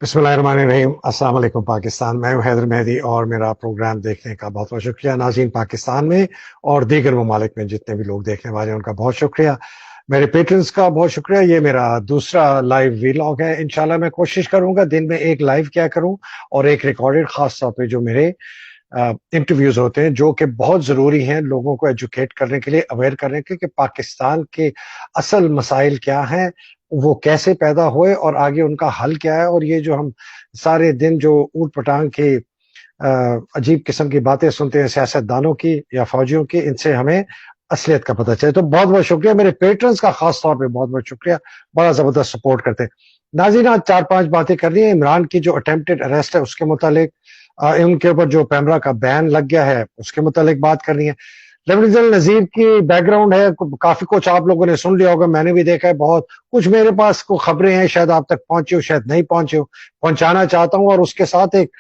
बिस्मिल्लाहिर्रहमानिर्रहीम। अस्सलाम वालेकुम पाकिस्तान। मैं हूं हैदर मेहदी और मेरा प्रोग्राम देखने का बहुत बहुत शुक्रिया। नाज़रीन, पाकिस्तान में और दीगर ममालिक में जितने भी लोग देखने वाले हैं उनका बहुत शुक्रिया। मेरे पेट्रन्स का बहुत शुक्रिया। ये मेरा दूसरा लाइव वीलॉग है। इंशाल्लाह मैं कोशिश करूंगा दिन में एक लाइव क्या करूं और एक रिकॉर्डेड, खास तौर पे जो मेरे इंटरव्यूज होते हैं जो कि बहुत जरूरी हैं लोगों को एजुकेट करने के लिए, अवेयर करने के लिए कि पाकिस्तान के असल मसाइल क्या हैं, वो कैसे पैदा हुए और आगे उनका हल क्या है। और ये जो हम सारे दिन जो ऊट पटांग के अजीब किस्म की बातें सुनते हैं सियासतदानों की या फौजियों की, इनसे हमें असलियत का पता चले। तो बहुत बहुत शुक्रिया। मेरे पेट्रन्स का खास तौर पे बहुत बहुत शुक्रिया, बड़ा जबरदस्त सपोर्ट करते हैं। नाज़रीन, आज 4-5 बातें करनी है। इमरान की जो अटेम्प्टेड अरेस्ट है उसके मुतालिक, उनके ऊपर जो पैमरा का बैन लग गया है उसके मुतालिक बात करनी है। लेफ्टिनेंट नजीर की बैकग्राउंड है, काफी कुछ आप लोगों ने सुन लिया होगा, मैंने भी देखा है। बहुत कुछ मेरे पास को खबरें हैं, शायद आप तक पहुंची हो, शायद नहीं पहुंचे हो, पहुंचाना चाहता हूं। और उसके साथ एक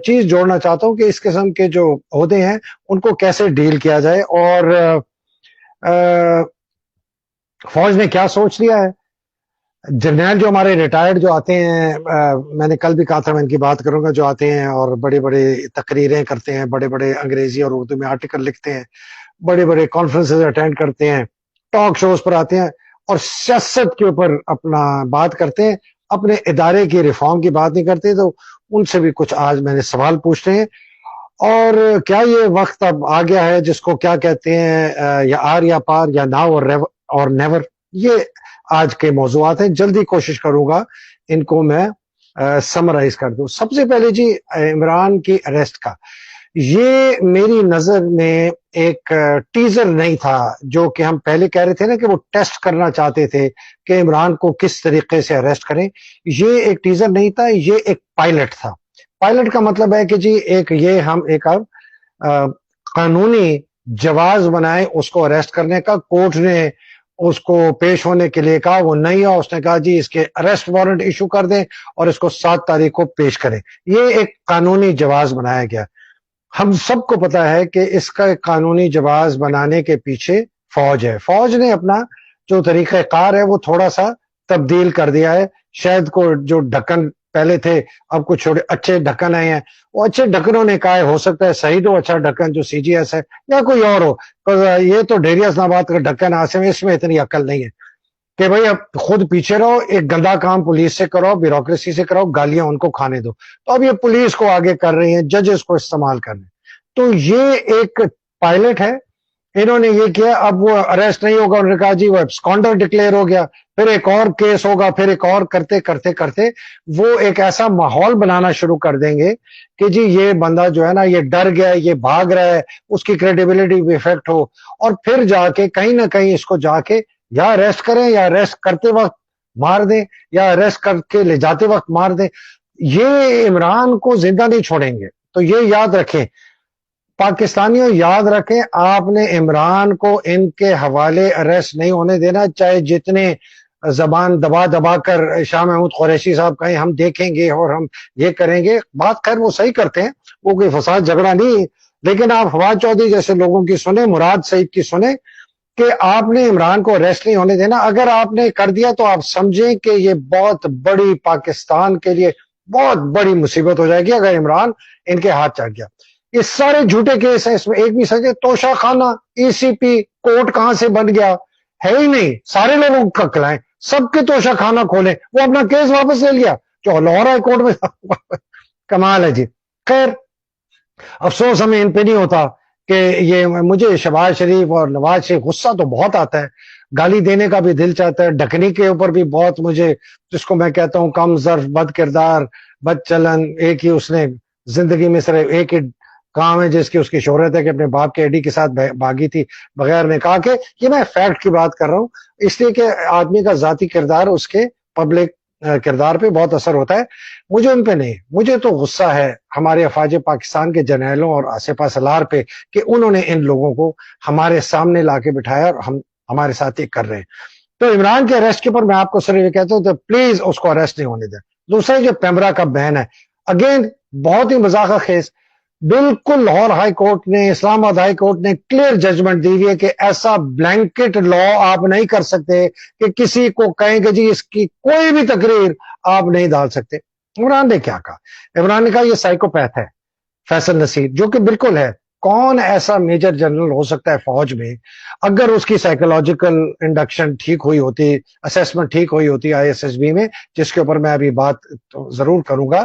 चीज जोड़ना चाहता हूं कि इस किस्म के जो ओहदे हैं उनको कैसे डील किया जाए और फौज ने क्या सोच लिया है। जर्नैल जो हमारे रिटायर्ड जो आते हैं, मैंने कल भी कहा था मैं इनकी बात करूंगा, जो आते हैं और बड़ी बड़ी तकरीरें करते हैं, बड़े बड़े अंग्रेजी और उर्दू में आर्टिकल लिखते हैं, बड़े बड़े कॉन्फ्रेंसेस अटेंड करते हैं, टॉक शोज पर आते हैं और सियासत के ऊपर अपना बात करते हैं, अपने इदारे की रिफॉर्म की बात नहीं करते। तो उनसे भी कुछ आज मैंने सवाल पूछते हैं। और क्या ये वक्त अब आ गया है जिसको क्या कहते हैं, या आर या पार, या नाउ और नेवर, ये आज के मौजूआत हैं। जल्दी कोशिश करूंगा इनको मैं समराइज कर दूं। सबसे पहले जी, इमरान की अरेस्ट का, ये मेरी नजर में एक टीजर नहीं था, जो कि हम पहले कह रहे थे ना कि वो टेस्ट करना चाहते थे कि इमरान को किस तरीके से अरेस्ट करें। ये एक टीजर नहीं था, ये एक पायलट था। पायलट का मतलब है कि जी एक ये हम एक कानूनी जवाज बनाए उसको अरेस्ट करने का। कोर्ट ने उसको पेश होने के लिए कहा, वो नहीं हुआ। उसने कहा जी इसके अरेस्ट वारंट इशू कर दें और इसको 7 तारीख को पेश करें। ये एक कानूनी जवाज बनाया गया। हम सबको पता है कि इसका कानूनी जवाज बनाने के पीछे फौज है। फौज ने अपना जो तरीक़ाकार है वो थोड़ा सा तब्दील कर दिया है। शायद को जो ढक्कन पहले थे, अब कुछ छोटे अच्छे ढक्कन आए हैं। वो अच्छे ढक्कनों ने कहा है, हो सकता है सही दो अच्छा ढक्कन जो सीजीएस है या कोई और हो, पर ये तो डेरिया इस्लामाबाद का ढक्कन आसिम, इसमें इतनी अक्ल नहीं है कि भाई अब खुद पीछे रहो, एक गंदा काम पुलिस से कराओ, ब्यूरोक्रेसी से कराओ, गालियां उनको खाने दो। तो अब ये पुलिस को आगे कर रही है, जजेस को इस्तेमाल कर रहे हैं। तो ये एक पायलट है, इन्होंने ये किया। अब वो अरेस्ट नहीं होगा, उन्होंने कहा जी वो एब्सकॉन्डर डिक्लेयर हो गया, फिर एक और केस होगा, फिर एक और, करते करते करते वो एक ऐसा माहौल बनाना शुरू कर देंगे कि जी ये बंदा जो है ना, ये डर गया है, ये भाग रहा है, उसकी क्रेडिबिलिटी भी इफेक्ट हो, और फिर जाके कहीं ना कहीं इसको जाके या अरेस्ट करें, या अरेस्ट करते वक्त मार दें, या अरेस्ट करके ले जाते वक्त मार दें। ये इमरान को जिंदा नहीं छोड़ेंगे। तो ये याद रखें, पाकिस्तानियों याद रखें, आपने इमरान को इनके हवाले अरेस्ट नहीं होने देना, चाहे जितने जबान दबा दबा कर शाह महमूद कुरैशी साहब कहें हम देखेंगे और हम ये करेंगे। बात खैर वो सही करते हैं, वो कोई फसाद झगड़ा नहीं, लेकिन आप फवाद चौधरी जैसे लोगों की सुने, मुराद सईद की सुने कि आपने इमरान को अरेस्ट नहीं होने देना। अगर आपने कर दिया तो आप समझें कि ये बहुत बड़ी, पाकिस्तान के लिए बहुत बड़ी मुसीबत हो जाएगी अगर इमरान इनके हाथ चढ़ गया। ये सारे झूठे केस हैं, इसमें एक भी सच। तोशा खाना, ईसीपी, कोर्ट कहां से बन गया, है ही नहीं। सारे लोगों को ककलाएं, सबके तोशा खाना खोले, वो अपना केस वापस ले लिया जो लाहौर हाई कोर्ट में कमाल है जी। खैर, अफसोस हमें इन पे नहीं होता कि ये, मुझे शहबाज शरीफ और नवाज शरीफ गुस्सा तो बहुत आता है, गाली देने का भी दिल चाहता है, ढकनी के ऊपर भी बहुत, मुझे जिसको मैं कहता हूं कम ज़र्फ, बद किरदार, बद चलन, एक ही उसने जिंदगी में सिर्फ एक ही काम है जिसकी उसकी शोहरत है कि अपने बाप के एडी के साथ भागी थी बगैर निकाह के। ये मैं फैक्ट की बात कर रहा हूं, इसलिए कि आदमी का जाती किरदार उसके पब्लिक किरदार पे बहुत असर होता है। मुझे उन पे नहीं, मुझे तो गुस्सा है हमारे अफवाज पाकिस्तान के जर्नैलों और आसिफा सलार पे कि उन्होंने इन लोगों को हमारे सामने लाके बिठाया और हम हमारे साथ ये कर रहे हैं। तो इमरान के अरेस्ट के ऊपर मैं आपको सिर्फ ये कहता हूं तो प्लीज उसको अरेस्ट नहीं होने दें। दूसरा जो पैमरा का बैन है, अगेन बहुत ही मजाक खेज, बिल्कुल लाहौर हाई कोर्ट ने, इस्लामाबाद हाई कोर्ट ने क्लियर जजमेंट दी हुई है कि ऐसा ब्लैंकेट लॉ आप नहीं कर सकते कि किसी को कहेंगे जी इसकी कोई भी तकरीर आप नहीं डाल सकते। इमरान ने क्या कहा? इमरान ने कहा ये साइकोपैथ है फैसल नसीर, जो कि बिल्कुल है। कौन ऐसा मेजर जनरल हो सकता है फौज में, अगर उसकी साइकोलॉजिकल इंडक्शन ठीक हुई होती, असेसमेंट ठीक हुई होती आईएसएसबी में, जिसके ऊपर मैं अभी बात तो जरूर करूंगा,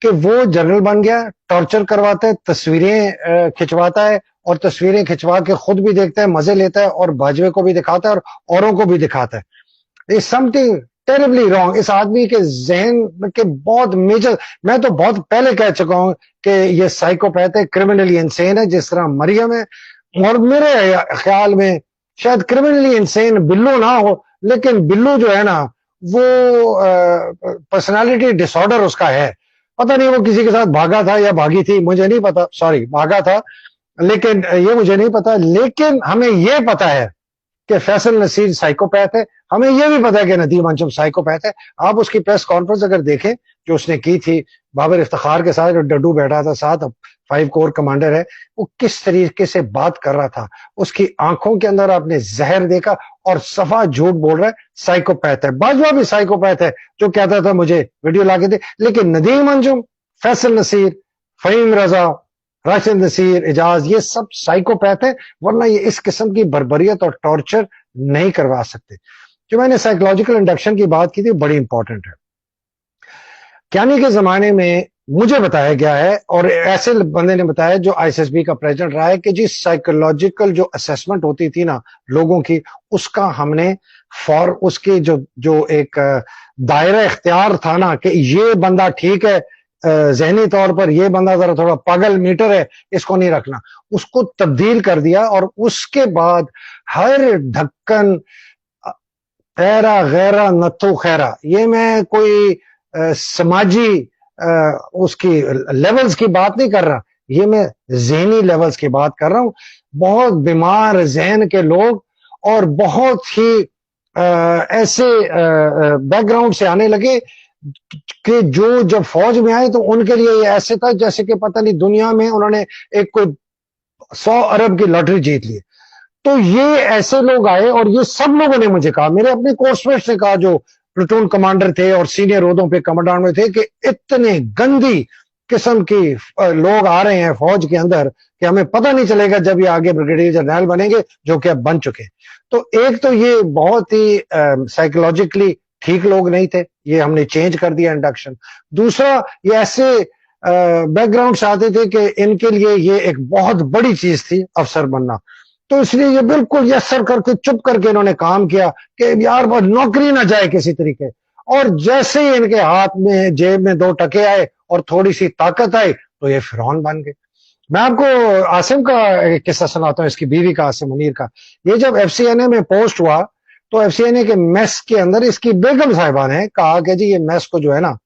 कि वो जनरल बन गया, टॉर्चर करवाता है, तस्वीरें खिंचवाता है, और तस्वीरें खिंचवा के खुद भी देखता है, मजे लेता है, और बाजवे को भी दिखाता है और औरों को भी दिखाता है। Is something terribly wrong. इस आदमी के जहन के बहुत मेजर, मैं तो बहुत पहले कह चुका हूं कि ये साइकोपैथ है, क्रिमिनली इंसेन है, जिस तरह मरियम है। और मेरे ख्याल में शायद क्रिमिनली इंसेन बिल्लू ना हो, लेकिन बिल्लू जो है ना, वो पर्सनालिटी डिसऑर्डर उसका है। पता नहीं वो किसी के साथ भागा था या भागी थी, मुझे नहीं पता, सॉरी भागा था, लेकिन ये मुझे नहीं पता। लेकिन हमें ये पता है कि फैसल नसीर साइकोपैथ है, हमें यह भी पता है कि नदीम अंजुम साइकोपैथ है। आप उसकी प्रेस कॉन्फ्रेंस अगर देखें जो उसने की थी बाबर इफ्तिखार के साथ, जो डड्डू बैठा था साथ, 5 कोर कमांडर है, वो किस तरीके से बात कर रहा था, उसकी आंखों के अंदर आपने जहर देखा, और सफा झूठ बोल रहा है, साइकोपैथ है। बाजवा भी साइकोपैथ है, जो कहता था मुझे वीडियो लाके दे। लेकिन नदीम अंजुम, फैसल नसीर, फहीम रजा, राशिद नसीर, एजाज, ये सब साइकोपैथ है, वरना ये इस किस्म की बर्बरियत और टॉर्चर नहीं करवा सकते। जो मैंने साइकोलॉजिकल इंडक्शन की बात की थी, बड़ी इंपॉर्टेंट है। क्यानी के जमाने में मुझे बताया गया है, और ऐसे बंदे ने बताया जो आईएसएसबी का प्रेसिडेंट रहा है, कि जी साइकोलॉजिकल जो असेसमेंट होती थी ना लोगों की, उसका हमने फॉर उसके जो एक दायरा इख्तियार था ना, कि ये बंदा ठीक है, जहनी तौर पर ये बंदा जरा थोड़ा पागल मीटर है, इसको नहीं रखना, उसको तब्दील कर दिया। और उसके बाद हर ढक्कन, खैरा गैरा नथु खैरा, ये मैं कोई समाजी उसकी लेवल्स की बात नहीं कर रहा, ये मैं जहनी लेवल्स की बात कर रहा हूं। बहुत बीमार जहन के लोग, और बहुत ही ऐसे बैकग्राउंड से आने लगे कि जो जब फौज में आए तो उनके लिए ये ऐसे था जैसे कि पता नहीं दुनिया में उन्होंने एक कोई 100 अरब की लॉटरी जीत ली। तो ये ऐसे लोग आए, और ये सब लोगों ने मुझे कहा, मेरे अपने कोर्समेट्स ने कहा, जो प्लटून कमांडर थे और सीनियर ओहदों पे कमांडांट में थे, कि इतने गंदी किस्म की लोग आ रहे हैं फौज के अंदर कि हमें पता नहीं चलेगा जब ये आगे ब्रिगेडियर जनरल बनेंगे, जो कि अब बन चुके। तो एक तो ये बहुत ही साइकोलॉजिकली ठीक लोग नहीं थे, ये हमने चेंज कर दिया इंडक्शन। दूसरा, ये ऐसे बैकग्राउंड से आते थे कि इनके लिए ये एक बहुत बड़ी चीज थी अफसर बनना, तो इसलिए ये बिल्कुल यस्सर करके चुप करके इन्होंने काम किया कि यार बहुत नौकरी ना जाए किसी तरीके। और जैसे ही इनके हाथ में जेब में 2 टके आए और थोड़ी सी ताकत आई, तो ये फिरौन बन गए। मैं आपको आसिम का एक किस्सा सुनाता हूँ, इसकी बीवी का, आसिम मुनीर का। ये जब एफसीएनए में पोस्ट हुआ, तो एफसीएनए के मेस के अंदर इसकी बेगम साहिबा ने कहा कि जी ये मेस को जो है ना,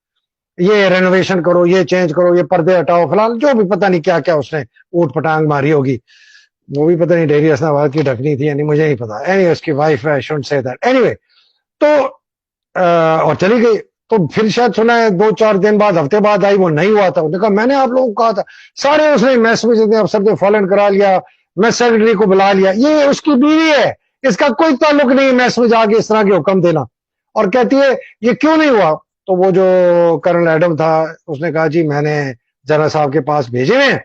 ये रेनोवेशन करो, ये चेंज करो, ये पर्दे हटाओ, फिलहाल जो भी पता नहीं क्या क्या उसने ऊट पटांग मारी होगी, वो भी पता नहीं डेरी हसनाबाद की ढकनी थी, यानी मुझे नहीं पता। एनीवे उसकी वाइफ है, I shouldn't say that. Anyway तो और चली गई। तो फिर शायद सुना है 2-4 दिन बाद, हफ्ते बाद आई, वो नहीं हुआ था। उसने कहा मैंने आप लोगों को कहा था। सारे उसने मैस में जितने अफसर थे फॉलन करा लिया, मैस सेक्रेटरी को बुला लिया। ये उसकी बीवी है, इसका कोई ताल्लुक नहीं मैस में जाके इस तरह के हुक्म देना। और कहती है ये क्यों नहीं हुआ? तो वो जो कर्नल एडम था उसने कहा जी मैंने जनरल साहब के पास भेजे हैं,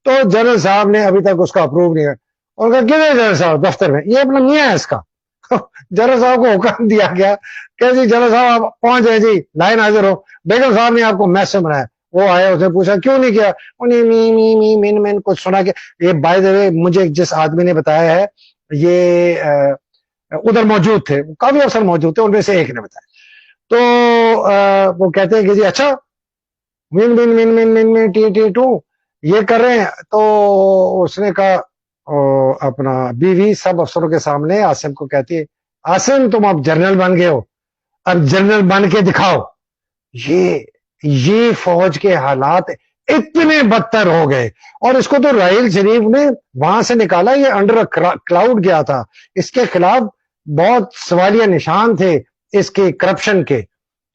तो जनरल साहब ने अभी तक उसका अप्रूव नहीं है। और कहा किधर जनरल साहब? दफ्तर में। ये अपना मियाँ है इसका। जनरल साहब को हुक्म दिया गया कि जी जनरल साहब आप पहुंच जाए जी, लाइन हाजिर हो, बेगम साहब ने आपको मैस से बनाया। वो आया, उसने पूछा क्यों नहीं किया? उन्हें मी मीन मैन कुछ सुना के। ये बाय द वे मुझे जिस आदमी ने बताया है, ये उधर मौजूद थे, काफी अफसर मौजूद थे, उनमें से एक ने बताया। तो वो कहते हैं कि जी अच्छा मिन मिन मिन मिन मिन मिन टी टी टू ये कर रहे हैं। तो उसने कहा, अपना बीवी सब अफसरों के सामने आसिम को कहती है, आसिम तुम अब जनरल बन गए हो, अब जनरल बन के दिखाओ। ये फौज के हालात इतने बदतर हो गए, और इसको तो राहिल शरीफ ने वहां से निकाला, ये अंडर क्लाउड गया था, इसके खिलाफ बहुत सवालिया निशान थे इसके करप्शन के,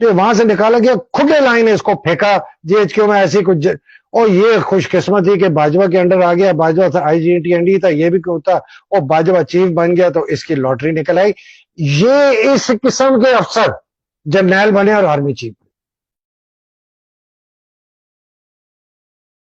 जो वहां से निकाला गया, खुले लाइन इसको फेंका जीएचक्यू में ऐसी कुछ। और ये खुशकिस्मत थी कि बाजवा के अंडर आ गया, बाजवा था आईजीटीएनडी था, ये भी क्यों था, और बाजवा चीफ बन गया, तो इसकी लॉटरी निकल आई। ये इस किस्म के अफसर जर्नैल बने और आर्मी चीफ।